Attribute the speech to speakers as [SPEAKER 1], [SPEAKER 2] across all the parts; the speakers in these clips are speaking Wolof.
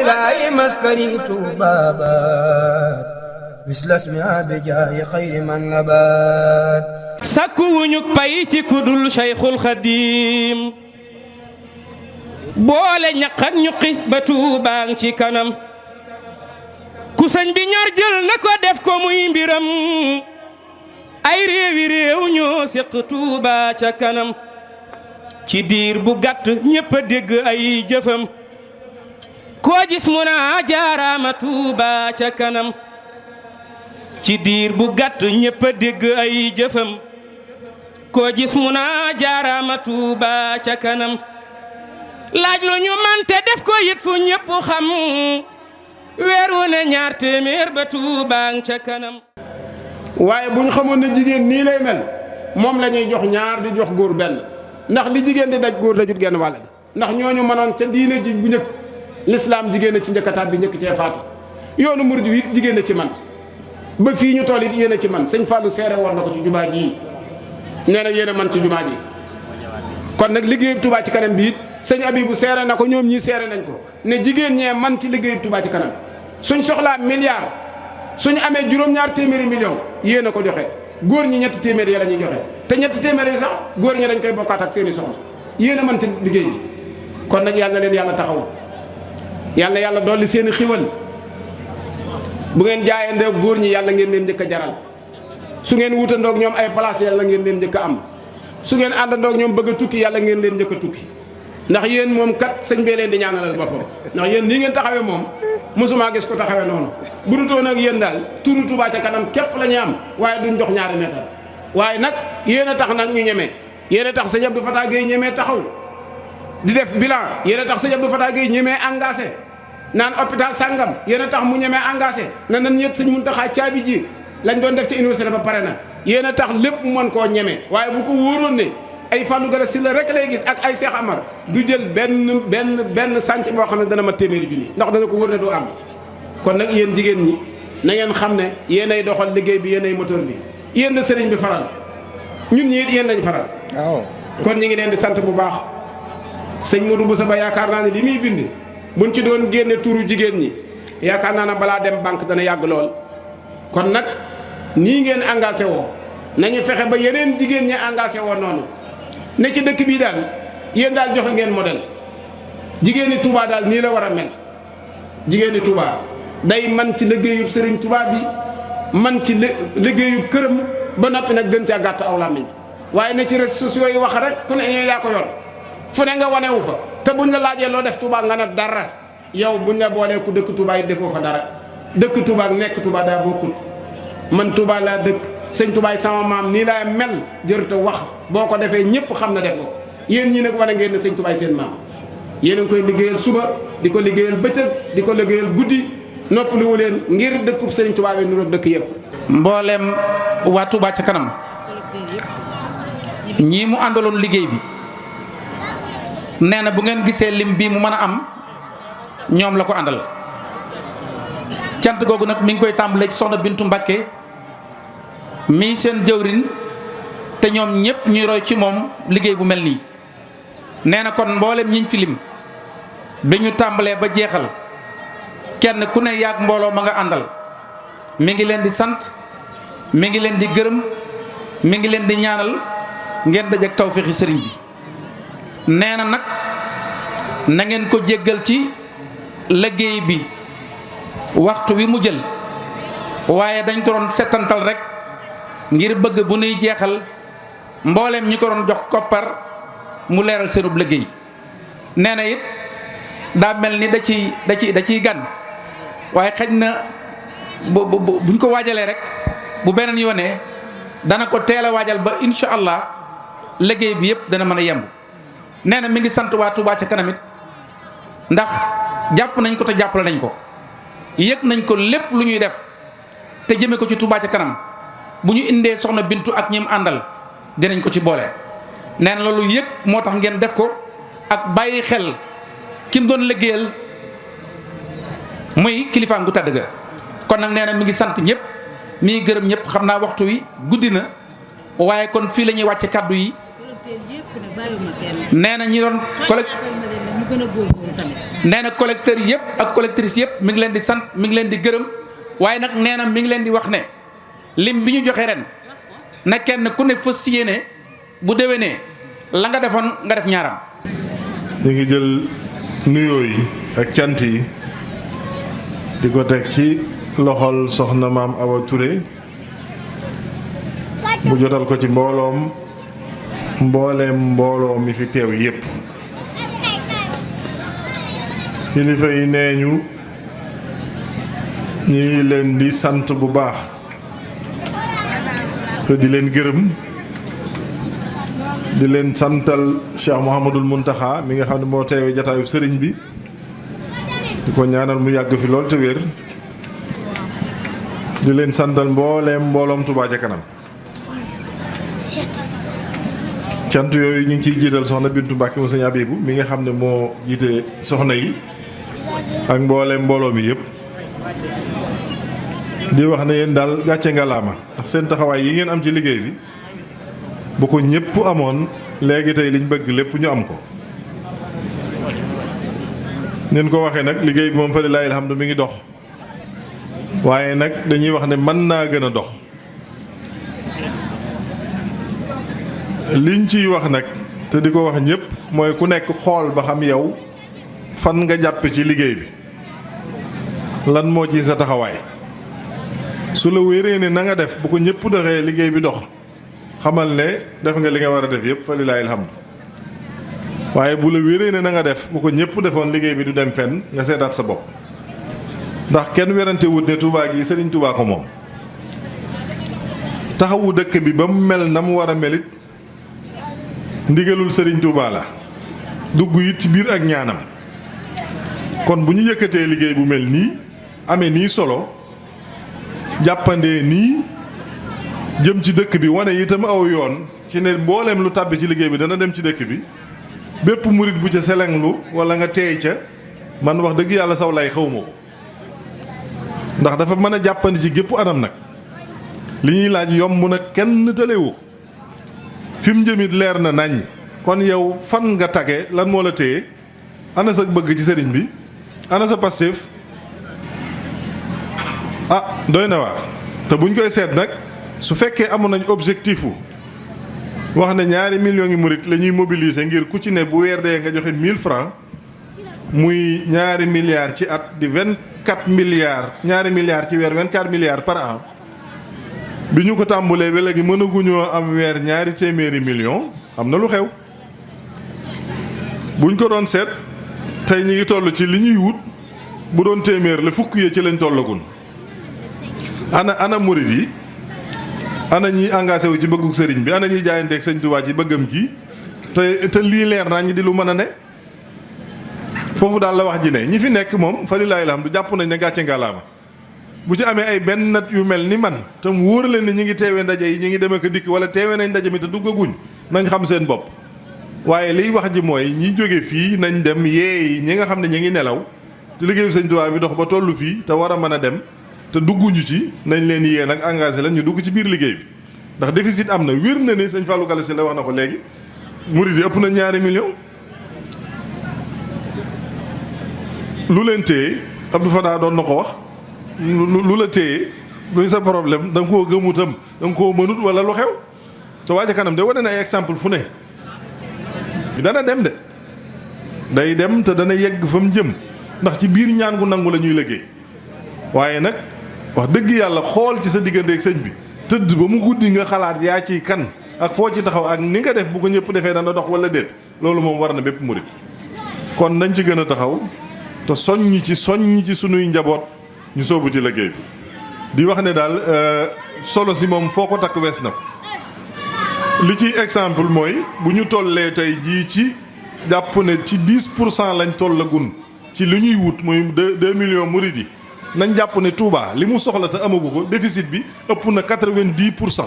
[SPEAKER 1] وجعل مسكني بابات مثل اسمها بجاه خير من نبات
[SPEAKER 2] sakkuwuñu pay ci kudul Cheikhul Khadim boole ñaq ak ñuqi ba Tuubaa ci kanam ku sëñ bi ñor jël na ko def ko muy mbiram ay réewi réew ñoo séq Tuubaa ca kanam ci diir bu gàtt ñépp a dégg ay jëfam koo gis mu naa jaaraama Tuubaa ca kanam ci diir bu gàtt ñépp a dégg ay jëfam koo gis mu naa jaaraama Tuubaa ca kanam laaj lu ñu man te def ko yit fu ñépp xam weeru ne 2 téeméer ba Tuubaa ca kanam
[SPEAKER 3] waaye bu ñu xamoon ne jigéen nii lay mel moom la ñuy jox ñaar di jox góor benn ndax li jigéen di daj góor dajut genn wàll ndax ñooñu mënoon ca diine ji bu njëkk lislaam jigéen a ci njëkkataat bi njëkk cee faatu yoonu murid wi jigéen a ci man ba fii ñu toll it yéen a ci man sëñ Fallou seere woon na ko ci jumaa ji nee na yéen a man ci jumaa ji kon nag liggéeyub Touba ci kanam bi it sëñ Abibou seere na ko ñoom ñii seere nañ ko ne jigéen ñee man ci liggéeyub Touba ci kanam suñ soxlaa milliard suñu amee juróom-ñaar téeméeri million yéen a ko joxe góor ñi 3 téeméer ya la ñuy joxe te 3 téeméer yi sax góor ñi dañ koy bokkaat ak seeni soxna yéen a man ci liggéey bi kon nag yàlla na leen yàlla taxaw yàlla yàlla dolli seeni xiwal bu ngeen jaayandoo góor ñi yàlla ngeen leen njëkk a jaral su ngeen wutandoog ñoom ay place yàlla ngeen leen njëkk a am su ngeen àndandoog ñoom bëgg a tukki yàlla ngeen leen njëkk a tukki ndax yéen moom kat sëñ bee leen di ñaanalal boppam ndax yéen nii ngeen taxawee moom mosumaa gis ko taxawee noonu bu dutoon ak yéen daal turu Touba ca kanam képp la ñuy am waaye duñ jox 2 mètre waaye nag yéen a tax nag ñu ñemee yéen a tax sëñ Abdou Fatah Gueye ñemee taxaw di def bilan yéen a tax sëñ Abdou Fatah Gueye ñemee engagé naan hôpital sàngam yéen a tax mu ñemee engagé na nan ñett sëñ Muntaxa caabi ji lañ doon def ci université ba pare na yéen a tax lépp mu mën koo ñemee waaye bu ko wóoroon ne ay Fallou Gala Sylla rek lay gis ak ay Cheikh Amar du jël benn sànc boo xam ne dana ma téeméeri junni ndax dana ko wóor ne doo am kon nag yéen jigéen ñi na ngeen xam ne yéen ay doxal liggéey bi yéen ay moteur bi yéen la sëriñ bi faral ñun ñi it yéen lañ faral kon ñi ngi leen di sant bu baax sëñ Modou Boussa Ba yaakaar naa ne li muy bind buñ ci doon génne turu jigéen ñi yaakaar naa ne balaa dem banque dana yàgg lool kon nag nii ngeen engagé woo nañu fexe ba yeneen jigéen ñi engagé woo noonu ne ci dëkk bii daal yéen daal joxe ngeen modèle jigéeni Touba daal nii la war a mel jigéeni Touba day man ci liggéeyub Serigne Touba bi man ci liggéeyub këram ba noppi nag gën caa gàtt aw làmmiñ waaye ne ci réseaux sociaux yi wax rek ku ne yaa ko yor fu ne nga wanewu fa te buñ la laajee loo def Touba nga ne dara yow buñ la boolee ku dëkk Touba yi defoo fa dara dëkk Touba ak nekk Touba daa bokkul man Touba laa dëkk sëñ Touba sama maam nii laa mel jërëte wax boo ko defee ñëpp xam na def ko yéen ñii nag wane ngeen ne sëñ Touba seen maam yéen a ngi koy liggéeyal suba di ko liggéeyal bëccëg di ko liggéeyal guddi noppaliwu leen ngir dëkkub sëñ Touba bi nuroog dëkk yëpp.
[SPEAKER 4] mboolem waa Touba ca kanam ñii mu àndaloon liggéey bi nee na bu ngeen gisee lim bii mu mën a am ñoom la ko àndal cant googu nag mi ngi koy tàmbalee ci soxna Bintu Mbakke mii seen jëwrin te ñoom ñëpp ñuy roy ci moom liggéey bu mel nii nee na kon mboolem ñiñ fi lim bi ñu tàmbalee ba jeexal kenn ku ne yaag mbooloo ma nga àndal mi ngi leen di sant mi ngi leen di gërëm mi ngi leen di ñaanal ngeen dajak tawféexi sëriñ bi nee na nag na ngeen ko jéggal ci liggéey bi waxtu wi mu jël waaye dañ ko doon settantal rek ngir bëgg bu nuy jeexal mbooleem ñi ko doon jox koppar mu leeral seenub liggéey nee na it daa mel ni da ciy gan waaye xëj na buñ ko waajalee rek bu beneen yoonee dana ko teel a waajal ba incha allah liggéey bi yëpp dana mën a yemb nee na mi ngi sant waa Touba ca kanam it ndax jàpp nañ ko te jàppale nañ ko yëg nañ ko lépp lu ñuy def te jëme ko ci Touba ca kanam bu ñu indee soxna Bintu ak ñim àndal dinañ ko ci boole nee na loolu yëg moo tax ngeen def ko ak bàyyi xel ki mu doon liggéeyal muy kilifaam gu tàdd ga kon nag nee na mi ngi sant ñëpp mi ngi gërëm ñëpp xam naa waxtu wi guddi na waaye kon fii la ñuy wàcce kàddu yi nee na ñi doon
[SPEAKER 5] gën a góorgóorlu tamit.
[SPEAKER 4] nee na collecteurs yëpp ak collectrices yëpp mi ngi leen di sant mi ngi leen di gërëm waaye nag nee na mi ngi leen di wax ne lim bi ñu joxe ren na kenn ku ne fas yéene bu déwénee la nga defoon nga def ñaaram.
[SPEAKER 6] ñu ngi jël nuyoo yi ak cant yi di ko teg ci loxol soxna maam Awa Touré mu jotal ko ci mbooleem mbooloo mi fi teew yépp kilifa yi nee ñu ñi leen di sant bu baax te di leen gërëm di leen santal Cheikh Mouhamadul Mountakha mi nga xam ne moo teewee jataayu sëriñ bi di ko ñaanal mu yàgg fi lool te wér di leen santal mbooloom Touba ca kanam cant yooyu ñu ngi ciy jiital soxna Bintu Mbàkke mu sëñ Abibu mi nga xam ne moo jiite soxna yi ak mbooloo mi yëpp di wax ne yéen daal gàcce ngalaama ndax seen taxawaay yi ngeen am ci liggéey bi bu ko ñëpp amoon léegi tey liñ bëgg lépp ñu am ko nin ko waxee nag liggéey bi moom fa lillaahi alhamdu mi ngi dox waaye nag dañuy wax ne mën naa gën a dox liñ ciy wax nag te di ko wax ñëpp mooy ku nekk xool ba xam yow fan nga jàppe ci liggéey bi lan moo ci sa taxawaay su la wéree ne na nga def bu ko ñëpp doxee liggéey bi dox xamal ne def nga li nga war a def yëpp fa lillaahi alhamdu waaye bu la wéree ne na nga def bu ko ñëpp defoon liggéey bi du dem fenn nga seetaat sa bopp ndax kenn werante wut ne Touba gi Serigne Touba ko moom taxawu dëkk bi ba mu mel na mu war a melit ndigalul Serigne Touba la dugg it ci biir ak ñaanam kon bu ñu yëkkatee liggéey bu mel nii amee nii solo jàppandee nii jëm ci dëkk bi wane itam aw yoon ci ne mbooleem lu tàbbi ci liggéey bi dana dem ci dëkk bi bépp murit bu ca selenglu wala nga teey ca man wax dëgg yàlla saw lay xawma ko ndax dafa mën a jàppandi ci gépp anam nag li ñuy laaj yomb na kenn tëlewu fi mu jëmit leer na naññ kon yow fan nga tage lan moo la téye ana sa bëgg ci sëriñ bi ana sa Pastef doy na waar te buñ koy seet nag su fekkee amoon nañ objectif wax ne 2 millions ngi murit la ñuy mobiliser ngir ku ci ne bu weer dee nga joxe 1000 francs muy 2 milliards ci at di 24 milliards 2 milliards ci weer 24 milliards par an bi ñu ko tàmbulee ba léegi mënaguñoo am weer 200 millions am na lu xew buñ ko doon seet tey ñu ngi toll ci li ñuy wut bu doon téeméer la fukk yee ci lañ tollagun ana murit yi ana ñi engagé wu ci bëggug sëriñ bi ana ñuy jaayanteeg sëñ Tuubaa ci bëggam gi te lii leer nañ di lu mën a ne foofu daal la wax ji ne ñi fi nekk moom fa lillaahi alhamdu jàpp nañ ne gàcce ngalaama bu ci amee ay benn nat yu mel ni man te mu wóor leen ne ñi ngi teewee ndaje yi ñi ngi dem ak dikk wala teewee nañ ndaje mi te duggaguñ nañ xam seen bopp waaye liy wax ji mooy ñi jóge fii nañ dem yeey ñi nga xam ne ñi ngi nelaw te liggéeyu sëñ Tuubaa bi dox ba tollu fii te war a mën a dem te dugguñu ci nañ leen yee nag engagé leen ñu dugg ci biir liggéey bi ndax déficit am na wér na ne sëñ Fallou Galasse la wax na ko léegi murid yi ëpp na 2 millions lu leen téye Abdou Fada doon na ko wax lu la téye luy sa problème da nga koo gëmutam da nga koo mënut wala lu xew te waa ca kanam de wane na ay exemple fu ne dana dem de day dem te dana yegg fa mu jëm ndax ci biir ñaan gu nangu la ñuy liggéey waaye nag wax dëgg yàlla xool ci sa digganteeg sëñ bi tëdd ba mu guddi nga xalaat yaa ciy kan ak foo ci taxaw ak ni nga def bu ko ñëpp defee dana dox wala déet loolu moom war na bépp murit kon nañ ci gën a taxaw te soññ ci sunuy njaboot ñu soobu ci liggéey bi di wax ne daal solo si moom foo ko takk wees na ko li ci exemple mooy bu ñu tollee tey jii ci jàpp ne ci 10% lañ tollagun ci li ñuy wut muy 2 millions murit yi nañ jàpp ne Touba li mu soxla te amagu ko déficit bi ëpp na 90%.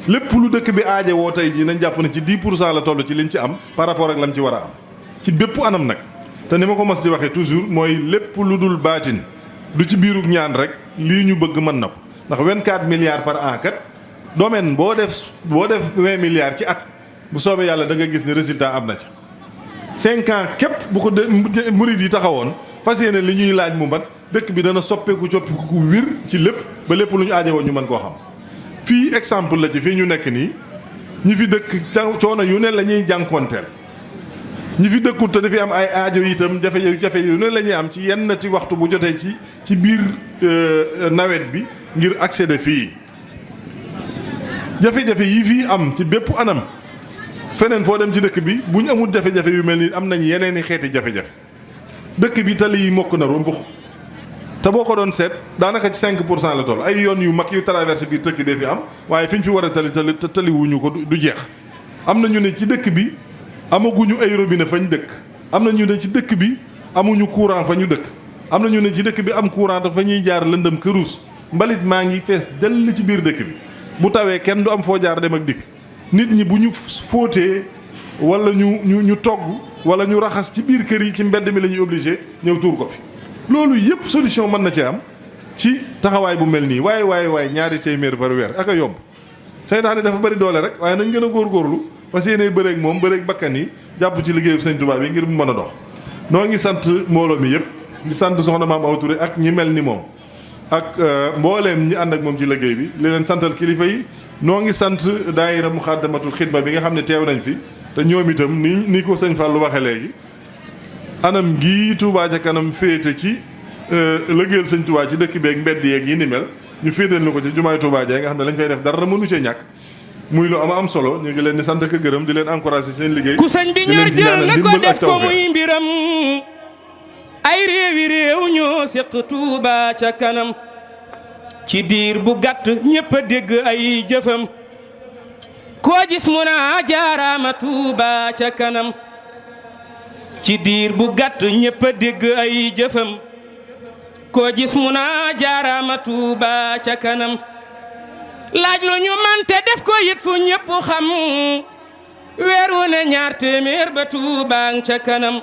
[SPEAKER 6] lépp lu dëkk bi aaje woo tey jii nañ jàpp ne ci 10% la toll ci lim ci am par rapport ak lam ci war a am ci bépp anam nag te ni ma ko mas di waxee toujours mooy lépp lu dul baatin du ci biirug ñaan rek lii ñu bëgg mën na ko ndax 24 milliards par an kat domaine boo def 20 milliards ci at bu soobee yàlla da nga gis ne résultat am na ca 5 ans képp bu ko murid yi taxawoon fas yéene li ñuy laaj mu mat dëkk bi dana soppeeku ku wir ci lépp ba lépp lu ñu aajowoo ñu mën koo xam. fii exemple la ci fii ñu nekk nii ñi fi dëkk coono yu ne la ñuy jànkoonteel ñi fi dëkkut te dafi am ay aajo itam jafe yu ne la ñuy am ci yenn ti waxtu bu jotee ci biir nawet bi ngir accéder fii jafe-jafe yi fii am ci bépp anam feneen foo dem ci dëkk bi bu ñu amul jafe-jafe yu mel ni am nañ yeneen i xeeti jafe-jafe dëkk bi tali yi mokk na rumbux te boo ko doon seet daanaka ci 5% la toll ay yoon yu mag yu traversé biir dëkk bee fi am waaye fi ñu fi war a tali wuñu ko du jeex am na ñu ne ci dëkk bi amaguñu ay robinet fañ dëkk am na ñu ne ci dëkk bi amuñu courant fa ñu dëkk am na ñu ne ci dëkk bi am courant dafa ñuy jaar lëndëm këruus mbalit maa ngi fees dell ci biir dëkk bi bu tawee kenn du am foo jaar dem ak dikk nit ñi bu ñu fóotee wala ñu togg wala ñu raxas ci biir kër yi ci mbedd mi la ñuy obligé ñëw tuur ko fi loolu yëpp solution mën na ci am ci taxawaay bu mel nii waaye ñaari téeméer par weer ak a yomb seytaane dafa bari doole rek waaye nañ gën a góorgóorlu fas yéene bëreeg moom bëreeg bakkan yi jàpp ci liggéeyu Sëñ Tuubaa bi ngir mu mën a dox noo ngi sant mbooloo mi yëpp di sant soxna Maam Awa Touré ak ñi mel ni moom ak mbooleem ñi ànd ak moom ci liggéey bi li leen santal kilifa yi noo ngi sant daayira Muxaddamatul Xidma bi nga xam ne teew nañ fi te ñoom itam ni ko sëñ Fallou waxee léegi anam gii Touba ca kanam féete ci liggéeyal sëñ Touba ci dëkk beeg mbedd yeeg yi ni mel ñu féetal ni ko ci jumaay Touba ja nga xam ne lañ fay def dara mënu cee ñàkk muy lu am solo ñu ngi leen di sant ak gërëm di leen encouragé seen liggéey.
[SPEAKER 2] ku sëñ bi ñor jël na ko def ko muy mbiram ay réew ñoo séq Touba ca kanam ci diir bu gàtt ñëpp a dégg ay jëfam koo gis mu naa jaaraama Touba ca kanam ci diir bu gàtt ñëpp a dégg ay jëfam koo gis mu naa jaaraama Touba ca kanam laaj lu ñu man te def ko yit fu ñëpp xam weer wu ne 2 téeméer ba Touba ca kanam